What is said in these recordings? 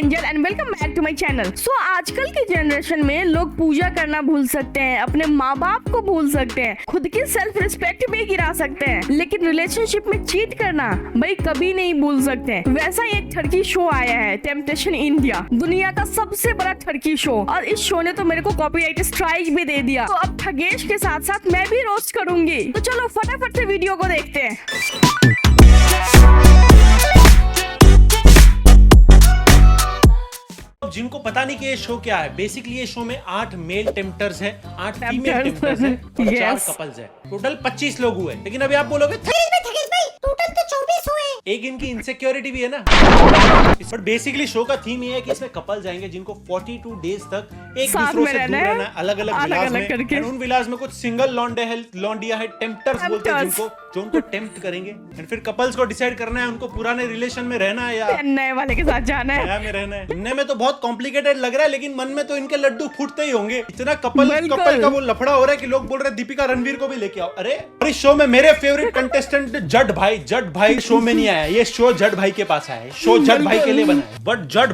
Angel and welcome back to my channel. So आजकल की generation में लोग पूजा करना भूल सकते हैं, अपने माँ बाप को भूल सकते हैं, खुद की सेल्फ रिस्पेक्ट भी गिरा सकते हैं, लेकिन रिलेशनशिप में चीट करना भाई कभी नहीं भूल सकते। वैसा ही एक ठरकी शो आया है, टेम्पटेशन इंडिया, दुनिया का सबसे बड़ा ठरकी शो, और इस शो ने तो मेरे को कॉपीराइट स्ट्राइक भी दे दिया। तो अब ठगेश के साथ साथ मैं भी रोस्ट करूंगी। तो चलो फटाफट से वीडियो को देखते हैं। जिनको पता नहीं कि ये शो क्या है, बेसिकली ये शो में 8 मेल टेम्पटर्स हैं, 8 फीमेल टेम्पटर्स हैं और 4 कपल्स हैं। टोटल 25 लोग हुए। लेकिन अभी आप बोलोगे टोटल तो 24 हुए। एक इनकी इनसिक्योरिटी भी है ना। बट बेसिकली शो का थीम ये है कि इसमें कपल जाएंगे जिनको 42 डेज तक एक दूसरों से दूर रहना है, अलग अलग विलास में। उन विलास में कुछ सिंगल लॉन्डिया है, टेम्पटर्स बोलते हैं जिनको, जो उनको टेम्प्ट करेंगे। एंड फिर कपल्स को डिसाइड करना है उनको पुराने रिलेशन में रहना है या नए वाले के साथ जाना है, नया में रहना है। सुनने में तो बहुत कॉम्प्लिकेटेड लग रहा है, लेकिन मन में तो इनके लड्डू फूटते ही होंगे। इतना कपल का वो लफड़ा हो रहा है कि लोग बोल रहे हैं दीपिका रणवीर को भी लेके आओ। अरे इस शो में मेरे फेवरेट कंटेस्टेंट जट भाई शो में नहीं आया। ये शो जट भाई के पास आया है, शो जट भाई के लिए बना है। बट जट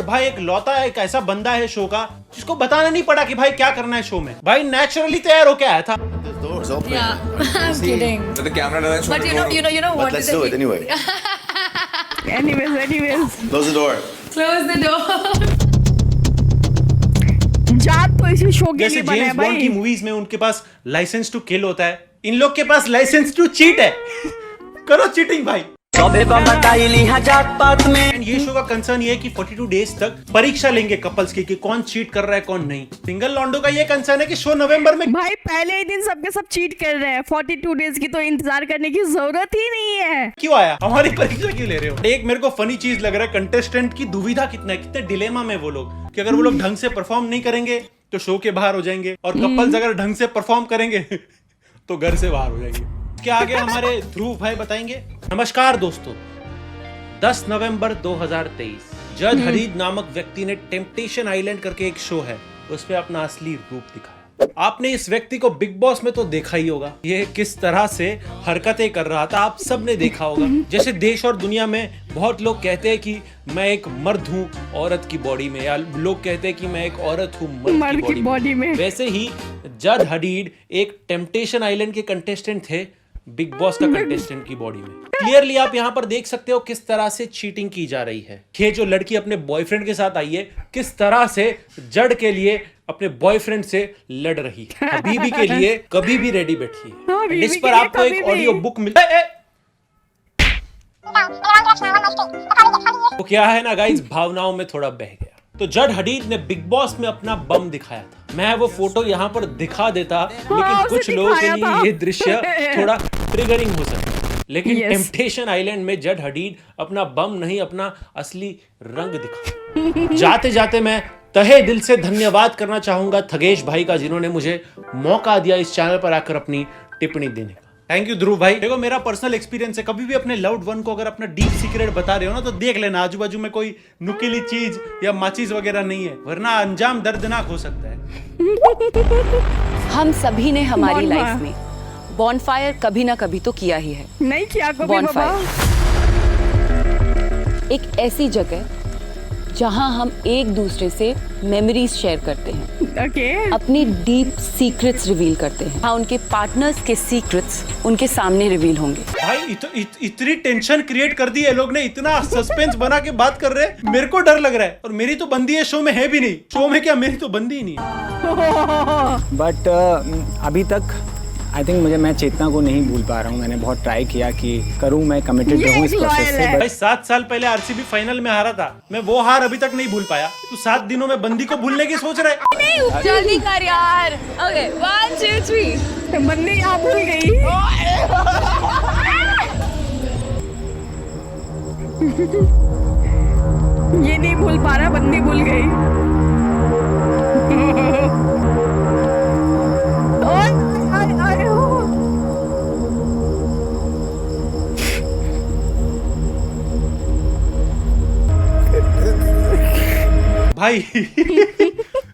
भाई एक लौता एक ऐसा बंदा है शो का जिसको बताना नहीं पड़ा कि भाई क्या करना है शो में। भाई नेचुरली तैयार होके आया था। Yeah, I'm kidding. But the camera doesn't show But the you door. know what? But let's do it anyway. anyways Close the door. Close the door. जात तो इसी शो के जैसे लिए बना है जेम्स बॉन्ड की भाई। मूवीज में उनके पास लाइसेंस टू किल होता है, इन लोग के पास लाइसेंस टू चीट है। करो चीटिंग भाई। And ये शो का कंसर्न ये है कि 42 डेज तक परीक्षा लेंगे कपल्स की कि कौन चीट कर रहा है कौन नहीं। सिंगल लॉन्डो का ये कंसर्न है कि शो नवंबर में भाई पहले ही दिन सबके सब चीट कर रहे हैं, 42 डेज की तो इंतजार करने की जरूरत ही नहीं है। क्यों आया, हमारी परीक्षा क्यों ले रहे हो। एक मेरे को फनी चीज लग रहा है, कंटेस्टेंट की दुविधा कितने डिलेमा में वो लोग, कि अगर वो लोग ढंग से परफॉर्म नहीं करेंगे तो शो के बाहर हो जाएंगे, और कपल्स अगर ढंग से परफॉर्म करेंगे तो घर से बाहर हो जाएंगे। क्या आगे हमारे ध्रुव भाई बताएंगे। नमस्कार दोस्तों, 10 नवंबर 2023 जज हरीद नामक व्यक्ति ने टेम्पटेशन आइलैंड करके एक शो है, उसमें अपना असली रूप दिखाया। आपने इस व्यक्ति को बिग बॉस में तो देखा ही होगा, ये किस तरह से हरकतें कर रहा था आप सब ने देखा होगा। जैसे देश और दुनिया में बहुत लोग कहते हैं कि मैं एक मर्द हूँ औरत की बॉडी में, या लोग कहते हैं कि मैं एक औरत हूँ मर्द की बॉडी में। वैसे ही जज हरीद एक टेम्पटेशन आइलैंड के कंटेस्टेंट थे बिग बॉस का कंटेस्टेंट की बॉडी में। क्लियरली आप यहाँ पर देख सकते हो किस तरह से चीटिंग की जा रही है। ये जो लड़की अपने बॉयफ्रेंड के साथ आई है, किस तरह से जड़ के लिए अपने बॉयफ्रेंड से लड़ रही है, हबीबी के लिए कभी भी रेडी बैठी है। इस पर आपको एक ऑडियो बुक मिलता है। तो क्या है ना गाइस, भावनाओं में थोड़ा बह गया। तो जड हडीद ने बिग बॉस में अपना बम दिखाया था। मैं वो फोटो यहाँ पर दिखा देता, लेकिन कुछ लोगों के लिए ये दृश्य थोड़ा ट्रिगरिंग हो सकता है। लेकिन टेम्पटेशन आइलैंड में जड हडीद अपना बम नहीं, अपना असली रंग दिखा। जाते जाते मैं तहे दिल से धन्यवाद करना चाहूंगा थगेश भाई का, जिन्होंने मुझे मौका दिया इस चैनल पर आकर अपनी टिप्पणी देने का। थैंक यू ध्रुव भाई। देखो मेरा पर्सनल एक्सपीरियंस है, कभी भी अपने लव्ड वन को अगर अपना डीप सीक्रेट बता रहे हो ना, तो देख लेना आजू बाजू में कोई नुकीली चीज या माचिस वगैरह नहीं है, वरना अंजाम दर्दनाक हो सकता है। हम सभी ने हमारी लाइफ में बॉनफायर कभी ना कभी तो किया ही है। नहीं किया कभी बाबा। एक ऐसी जगह जहां हम एक दूसरे से मेमोरीज शेयर करते हैं, अपनी डीप सीक्रेट्स रिवील करते हैं। हाँ, उनके पार्टनर्स के सीक्रेट्स उनके सामने रिवील होंगे। भाई इतनी टेंशन क्रिएट कर दी है लोग ने, इतना सस्पेंस बना के बात कर रहे हैं, मेरे को डर लग रहा है। और मेरी तो बंदी है, शो में है भी नहीं। शो में क्या, मेरी तो बंदी ही नहीं है। बट अभी तक आई थिंक मैं चेतना को नहीं भूल पा रहा हूँ। मैंने बहुत ट्राई किया कि करूँ, मैं कमिटेड रहूँ इस प्रोसेस से। भाई 7 साल पहले आरसीबी फाइनल में हारा था, मैं वो हार अभी तक नहीं भूल पाया। तू 7 दिनों में बंदी को भूलने की सोच रहा है। नहीं, जल्दी कर यार। ओके 1 2 3 बंदी यहाँ भूल गई। ये नहीं भूल पा रहा, बंदी भूल गई। भाई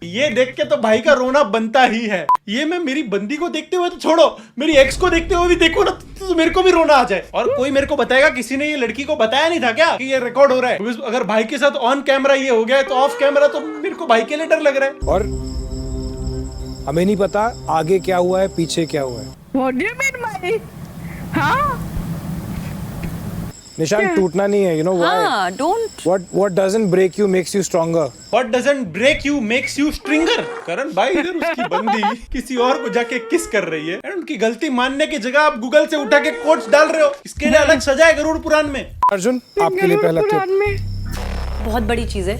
ये देख के तो भाई का रोना बनता ही है। ये मैं मेरी बंदी को देखते हुए तो छोड़ो, मेरी एक्स को देखते हुए भी देखो ना तो मेरे को भी रोना आ जाए। और कोई मेरे को बताएगा, किसी ने ये लड़की को बताया नहीं था क्या कि ये रिकॉर्ड हो रहा है? अगर भाई के साथ ऑन कैमरा ये हो गया है तो ऑफ कैमरा तो मेरे को भाई के लिए डर लग रहा है। और हमें नहीं पता आगे क्या हुआ है, पीछे क्या हुआ है। What do you mean भाई? हाँ? निशान टूटना नहीं है, you know why? हाँ, don't. What doesn't break you makes you stronger. What doesn't break you makes you stronger. करण भाई इधर उसकी बंदी किसी और को जाके किस कर रही है, और उनकी गलती मानने की जगह आप गूगल से उठा के कोट्स डाल रहे हो। इसके लिए अलग सजा है गरुड़ पुराण में। अर्जुन, आपके लिए पहला क्लिप। बहुत बड़ी चीज है।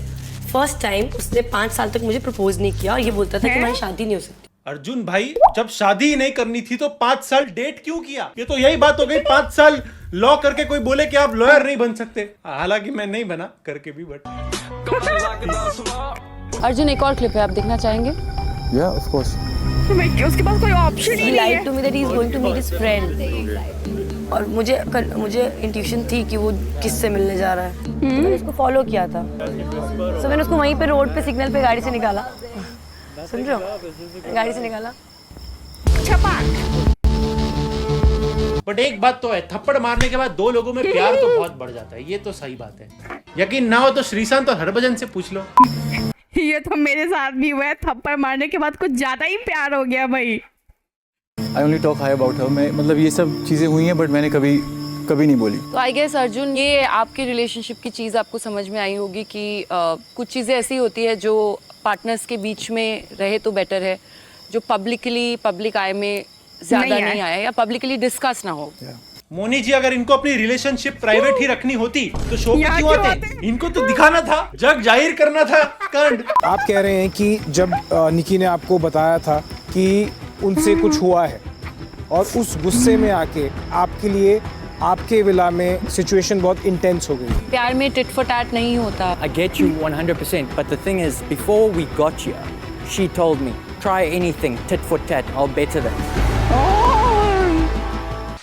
फर्स्ट टाइम उसने 5 साल तक मुझे प्रपोज नहीं किया और ये बोलता था कि हमारी शादी नहीं हो सकती। अर्जुन भाई, जब शादी ही नहीं करनी थी तो 5 साल डेट क्यों किया? ये तो यही बात हो गई, 5 साल लॉ करके कोई बोले कि आप लॉयर नहीं बन सकते। हालांकि मैं नहीं बना करके भी, बट अर्जुन, एक और क्लिप है, आप देखना चाहेंगे? Yeah, of course. उसके पास कोई ऑप्शन ही He नहीं lied है। to me that he is going to meet his friend। और मुझे इंट्यूशन थी कि वो किससे मिलने जा रहा है, तो मैंने उसको फॉलो किया था। तो मैंने उसको वहीं पे रोड पे सिग्नल पे गाड़ी से निकाला। सुन रहे हो? गाड़ी से निकाला। बट एक बात तो है, थप्पड़ मारने के बाद 2 लोगों में प्यार तो बहुत बढ़ जाता है। ये तो सही बात है। यकीन ना हो तो श्रीशांत और हरभजन से पूछ लो। ये तो मेरे साथ भी हुआ है, थप्पड़ मारने के बाद कुछ ज्यादा ही प्यार हो गया भाई। I only talk high about her. मैं मतलब ये सब चीज़ें हुई हैं बट मैंने कभी नहीं बोली। तो आई गेस अर्जुन, ये आपकी रिलेशनशिप की चीज़ आपको समझ में आई होगी कि कुछ चीज़ें ऐसी होती है जो पार्टनर्स के बीच में रहे तो बेटर है, जो पब्लिक आई में ज्यादा नहीं आया या पब्लिकली डिस्कस ना हो। मोनी जी, अगर इनको अपनी रिलेशनशिप प्राइवेट ही रखनी होती तो शो पे क्यों आते? इनको तो दिखाना था, जग जाहिर करना था कांड। आप कह रहे हैं कि जब निकी ने आपको बताया था कि उनसे कुछ हुआ है और उस गुस्से में आके आपके लिए आपके विला में सिचुएशन बहुत इंटेंस हो गई। प्यार में टिट फॉर टैट नहीं होता। I get you 100%, but the thing is, before we got here, she told me, try anything, tit for tat, I'll better that.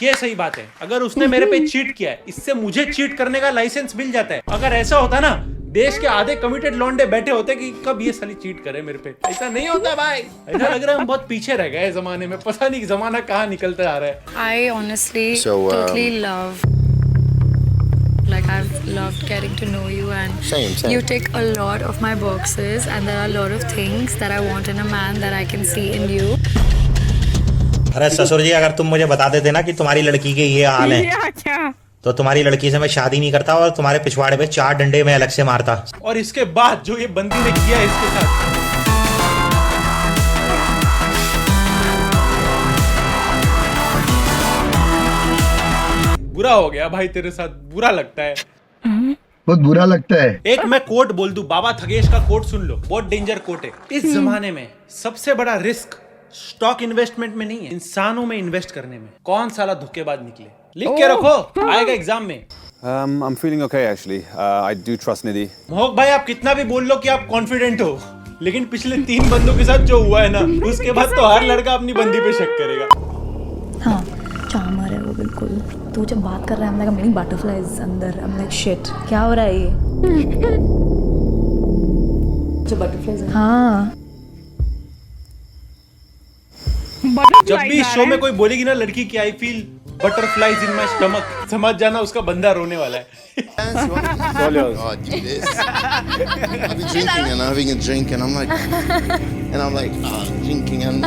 ये सही बात है। अगर उसने मेरे पे चीट किया है, इससे मुझे चीट करने का लाइसेंस मिल जाता है। अगर ऐसा होता ना, देश के आधे कमिटेड लौंडे बैठे होते कि कब ये साली चीट करे मेरे पे। ऐसा नहीं होता भाई। ऐसा लग रहा है हम बहुत पीछे रह गए जमाने में। पता नहीं जमाना कहाँ निकलता जा रहा है। I honestly totally love, like I've loved getting to know you, and Same. you tick a lot of my boxes, and there are a lot of things that I want in a man that I can see in you. अरे ससुर जी, अगर तुम मुझे बता देते ना कि तुम्हारी लड़की के ये हाल है तो तुम्हारी लड़की से मैं शादी नहीं करता और तुम्हारे पिछवाड़े पे 4 डंडे में अलग से मारता। और इसके बाद जो ये बंदी ने किया इसके साथ, बुरा हो गया भाई तेरे साथ। बुरा लगता है, बहुत बुरा लगता है। एक मैं कोट बोल दूं, बाबा थगेश का कोट सुन लो, बहुत डेंजर कोट है। इस जमाने में सबसे बड़ा रिस्क स्टॉक इन्वेस्टमेंट में नहीं है, इंसानों में इन्वेस्ट करने में। कौन साला धोखेबाज निकले? लिख के रखो, आएगा एग्जाम में। I'm feeling okay actually. I do trust Nidhi. मोहक भाई, आप कितना भी बोल लो कि आप कॉन्फिडेंट हो, लेकिन पिछले 3 बंदों के साथ जो हुआ है ना, उसके बाद तो हर लड़का अपनी बंदी पे शक करेगा। हाँ, चार्मर है वो बिल्कुल। तो जब बात कर रहा है, I'm like a many butterflies अंदर। I'm like shit, क्या हो रहा है ये? जो बटरफ्लाइज है। हाँ। जब भी इस शो में कोई बोलेगी ना लड़की की I feel butterflies in my stomach, समझ जाना उसका बंदा रोने वाला है। God, do this. I'll be drinking and having a drink and I'm like, drinking and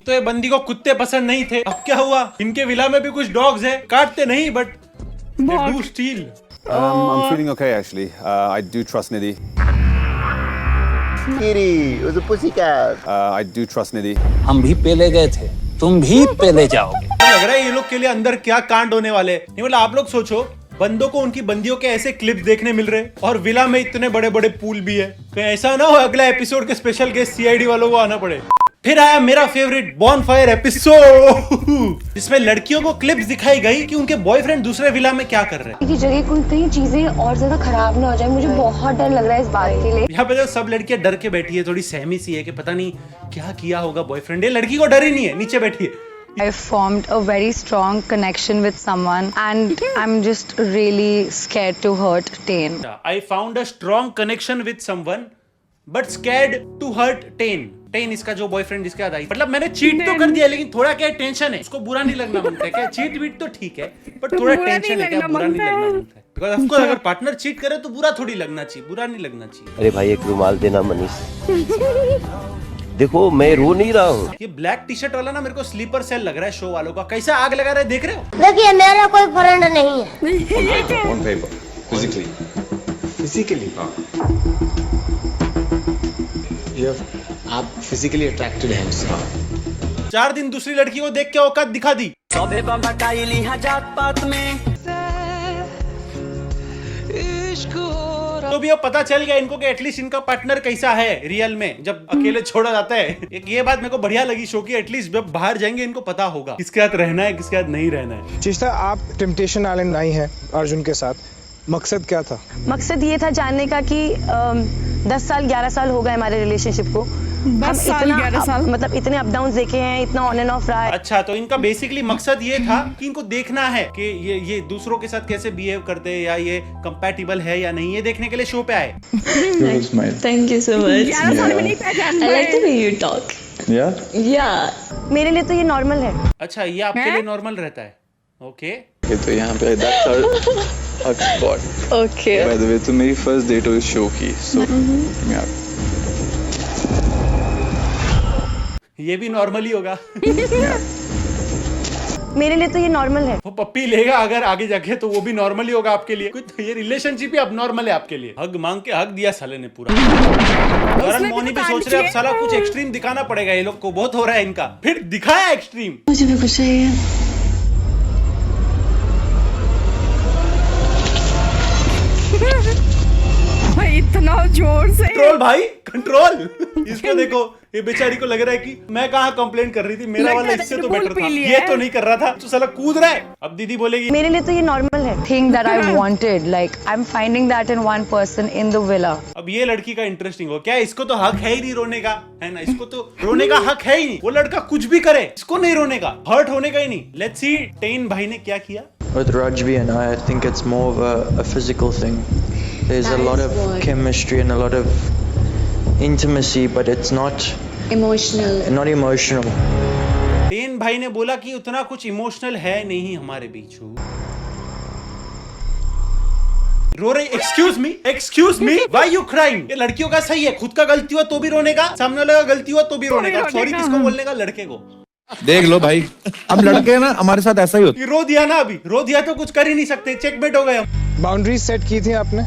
तो ये बंदी को कुत्ते पसंद नहीं थे, अब क्या हुआ? इनके विला में भी कुछ डॉग्स है, काटते नहीं but they do steal. I'm feeling okay actually. I do trust Nidhi. Kitty, it was a pussycat. I do trust Nidhi. हम भी पहले गए थे, तुम भी पहले जाओगे। लग रहा है ये लोग के लिए अंदर क्या कांड होने वाले हैं। नहीं मतलब आप लोग सोचो, बंदों को उनकी बंदियों के ऐसे क्लिप्स देखने मिल रहे और विला में इतने बड़े बड़े पूल भी है। कहीं ऐसा ना हो अगला एपिसोड के स्पेशल गेस्ट सीआईडी वालों को आना पड़े। फिर आया मेरा फेवरेट बॉनफायर एपिसोड, जिसमें लड़कियों को क्लिप्स दिखाई गई कि उनके बॉयफ्रेंड दूसरे विला में क्या कर रहे हैं। ये जगह कोई कहीं चीजें और ज्यादा खराब ना हो जाए, मुझे बहुत डर लग रहा है इस बात के लिए। यहाँ पे तो सब लड़कियां डर के बैठी है, थोड़ी सहमी सी है कि पता नहीं क्या किया होगा बॉयफ्रेंड। ये लड़की को डर ही नहीं है, नीचे बैठी है। I formed a very strong connection with someone and I'm just really scared to hurt Tain. I found a strong connection with someone but scared to hurt Tain. Ten इसका जो बॉयफ्रेंड जिसके साथ आई, मतलब मैंने चीट तो कर दिया लेकिन थोड़ा क्या टेंशन है, उसको बुरा नहीं लगना मांगता है क्या, चीट वीट तो ठीक है बट थोड़ा टेंशन है क्या, बुरा नहीं लगना मांगता है। बिकॉज़ ऑफ कोर्स अगर पार्टनर चीट करे तो बुरा थोड़ी लगना चाहिए, बुरा नहीं लगना चाहिए। अरे भाई एक रुमाल देना मनीष, देखो मैं रो नहीं रहा हूँ। ये ब्लैक टी शर्ट वाला ना मेरे को स्लीपर सेल लग रहा है शो वालों का, कैसा आग लगा रहा है देख रहे हो। देखिए मेरा कोई फ्रेंड नहीं है। ऑन पेपर फिजिकली आप फिजिकली अट्रैक्टेड हैं उससे। 4 दिन दूसरी लड़की को देख के औकात दिखा दी। तो भी अब पता चल गया इनको कि एटलीस्ट इनका पार्टनर कैसा है रियल में जब अकेले छोड़ा जाता है। एक ये बात मेरे को बढ़िया लगी शो की, एटलीस्ट जब बाहर जाएंगे इनको पता होगा किसके साथ रहना है किसके साथ नहीं रहना है। चेष्टा, आप टेम्पटेशन आइलैंड आई हैं अर्जुन के साथ, मकसद क्या था? मकसद ये था जानने का कि 10 साल 11 साल हो गए हमारे रिलेशनशिप को, 10 साल 11 साल मतलब इतने अप डाउन देखे हैं, इतना ऑन एंड ऑफ रहा है। अच्छा, तो इनका बेसिकली मकसद ये था कि इनको देखना है कि ये दूसरों के साथ कैसे बिहेव करते हैं या ये कंपैटिबल है या नहीं, ये देखने के लिए शो पे आए। Thank you so much. 11 साल में नहीं पहचान I like the way you talk. Yeah. मेरे लिए तो ये नॉर्मल है। अच्छा, ये आपके लिए नॉर्मल रहता है। ओके तो यहाँ पे that's our hug spot. Okay. By the way, तो मेरी फर्स्ट डेट हुई शो की, so yeah. ये भी नॉर्मल ही होगा। मेरे लिए तो ये नॉर्मल है। वो पप्पी लेगा अगर आगे जाके तो वो भी नॉर्मल ही होगा आपके लिए। कुछ ये रिलेशनशिप ही अब नॉर्मल है आपके लिए। हग मांग के हग दिया साले ने पूरा। करण मौनी भी सोच रहे अब साला कुछ एक्सट्रीम दिखाना पड़ेगा ये लोग को, बहुत हो रहा है इनका, फिर दिखाया एक्सट्रीम। मुझे भी कुछ चाहिए। भाई इतना जोर से कंट्रोल भाई कंट्रोल। इसको देखो, ये बेचारी को लग रहा है कि मैं कहाँ कंप्लेंट कर रही थी, मेरा वाला इससे तो बेटर था, ये तो नहीं कर रहा था, तो साला कूद रहा है। अब दीदी बोलेगी मेरे लिए तो ये नॉर्मल है। Thing that I wanted, like I'm finding that in one person in the villa. अब ये लड़की का इंटरेस्टिंग हो क्या, इसको तो हक है ही नहीं रोने का, है ना, इसको तो रोने का हक है ही नहीं। वो लड़का कुछ भी करे इसको नहीं रोने का, हर्ट होने का ही नहीं। लेट्स सी टेन भाई ने क्या किया। With Rajvi and I think it's more of a physical thing. There's a lot of chemistry and a lot of intimacy, but it's not emotional. Ten भाई ने बोला कि उतना कुछ इमोशनल है नहीं हमारे बीच। रो रही, excuse me why you crying. ये लड़कियों का सही है, खुद का गलती हुआ तो भी रोने का, सामने वाले का गलती हुआ तो भी रोने का। सॉरी किसको बोलने का, लड़के को। देख लो भाई, अब लड़के ना हमारे साथ ऐसा ही होता। रो दिया ना, अभी रो दिया तो कुछ कर ही नहीं सकते, चेकमेट हो गए हम। बाउंड्रीज सेट की थी आपने,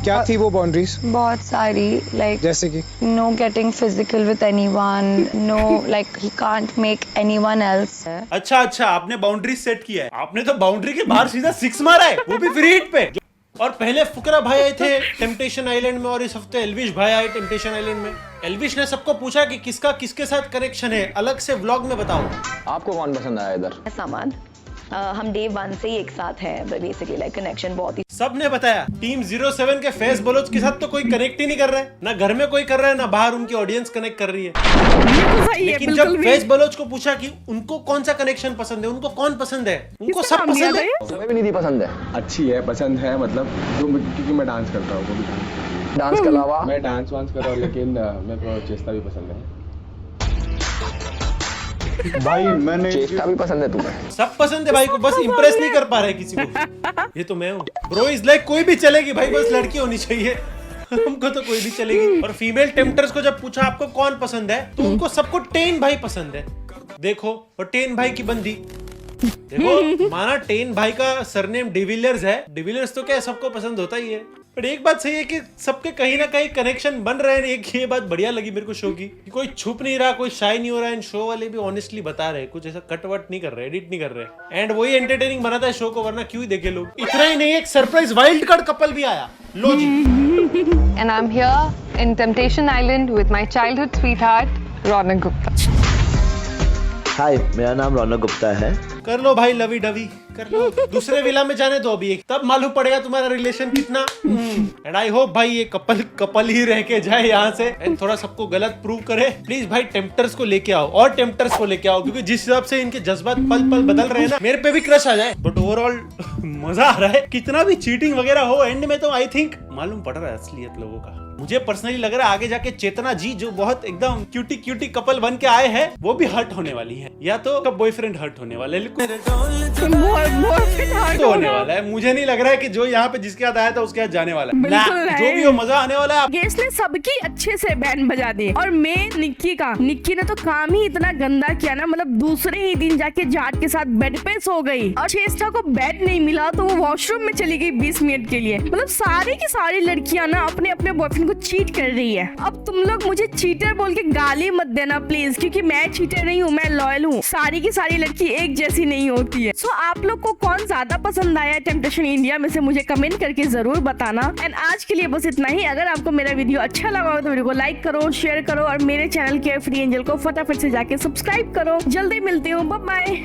क्या थी वो बाउंड्रीज? बहुत सारी, like जैसे कि no getting physical with anyone, no like he can't make anyone else. अच्छा आपने बाउंड्रीज सेट किया है। आपने तो बाउंड्री के बाहर सीधा 6 मारा है, वो भी फ्री हिट पे। और पहले फुकरा भाई आए थे टेम्पटेशन आइलैंड में और इस हफ्ते एल्विश भाई आए टेम्पटेशन आइलैंड में। एल्विश ने सबको पूछा कि किसका किसके साथ कनेक्शन है, अलग से व्लॉग में बताओ। आपको कौन पसंद आया इधर? सामान हम डे 1 से ही एक साथ हैं, बेसिकली लाइक कनेक्शन बहुत ही। सबने बताया टीम 07 के फैज बलोच के साथ तो कोई कनेक्ट ही नहीं कर रहा है, ना घर में कोई कर रहा है, ना बाहर उनकी ऑडियंस कनेक्ट कर रही है। लेकिन जब फैज बलोच को पूछा कि उनको कौन सा कनेक्शन पसंद है, उनको कौन पसंद है, उनको सब पसंद है। तुम्हें भी निधि पसंद है? अच्छी है, पसंद है, मतलब जो क्योंकि मैं डांस करता हूँ, वो भी डांस के अलावा मैं डांस वांस कर रहा हूँ, लेकिन मेरे को चेष्टा भी पसंद है भाई। मैंने चेष्टा भी पसंद है तुम्हें? सब पसंद है भाई को, बस इंप्रेस नहीं कर पा रहे किसी को। ये तो मैं हूँ ब्रो इज लाइक, कोई भी चलेगी भाई, बस लड़की होनी चाहिए। हमको तो कोई भी चलेगी। और फीमेल टेम्पटर्स को जब पूछा आपको कौन पसंद है, तो उनको सबको टेन भाई पसंद है। देखो, और टेन भाई की बंदी देखो, माना टेन भाई का सरनेम डिविलियर्स है, डिविलियर्स तो क्या सबको पसंद होता ही है। पर एक बात सही है कि सबके कहीं ना कहीं कनेक्शन बन रहे हैं। एक ये बात बढ़िया लगी मेरे को शो की, कि कोई छुप नहीं रहा, कोई शाय नहीं हो रहा है। शो वाले भी ऑनेस्टली बता रहे हैं, कुछ ऐसा कटवट नहीं कर रहे, एडिट नहीं कर रहे। एंड वही एंटरटेनिंग बनाता है शो को, वरना क्यों ही देखे लोग। इतना ही नहीं, एक सरप्राइज वाइल्ड कार्ड कपल भी आया। लो जी। And I'm here in Temptation Island with my childhood sweetheart, Ronak Gupta. हाय, मेरा नाम रौनक गुप्ता है। कर लो भाई लवी डवी, कर लो। दूसरे विला में जाने दो अभी, तब मालूम पड़ेगा तुम्हारा रिलेशन कितना। एंड आई होप भाई ये कपल ही रह के जाए यहाँ से, एंड थोड़ा सबको गलत प्रूव करे। प्लीज भाई टेम्पटर्स को लेके आओ, और टेम्पटर्स को लेके आओ, क्योंकि जिस हिसाब से इनके जज्बात पल पल बदल रहे हैं ना, मेरे पे भी क्रश आ जाए। बट ओवरऑल मजा आ रहा है। कितना भी चीटिंग वगैरह हो, एंड में तो आई थिंक मालूम पड़ रहा है असलियत लोगों का। मुझे पर्सनली लग रहा है आगे जाके चेतना जी जो बहुत एकदम क्यूटी कपल बन के आए हैं, वो भी हर्ट होने वाली है, या तो बॉयफ्रेंड हर्ट होने वाला है, होने वाला है। मुझे नहीं लग रहा है कि जो यहाँ पे जिसके साथ आया था उसके साथ जाने वाला है। जो भी हो मजा आने वाला है। गेस ने सबकी अच्छे से बैंड बजा दी, और मैं निक्की ने तो काम ही इतना गंदा किया ना, मतलब दूसरे ही दिन जाके जाट के साथ बेड पे सो गई, और चेष्टा को बेड नहीं मिला तो वो वॉशरूम में चली गई 20 मिनट के लिए। मतलब सारी की सारी लड़कियां ना अपने अपने बॉयफ्रेंड को चीट कर रही है। अब तुम लोग मुझे चीटर बोल के गाली मत देना प्लीज, क्योंकि मैं चीटर नहीं हूँ, मैं लॉयल हूँ। सारी की सारी लड़की एक जैसी नहीं होती है। सो आप लोग को कौन ज्यादा पसंद आया टेम्पटेशन इंडिया में से मुझे कमेंट करके जरूर बताना। एंड आज के लिए बस इतना ही। अगर आपको मेरा वीडियो अच्छा लगा हो तो वीडियो को लाइक करो, शेयर करो, और मेरे चैनल केयरफ्री एंजल को फटाफट से जाके सब्सक्राइब करो। जल्दी मिलती हूँ, बाय बाय।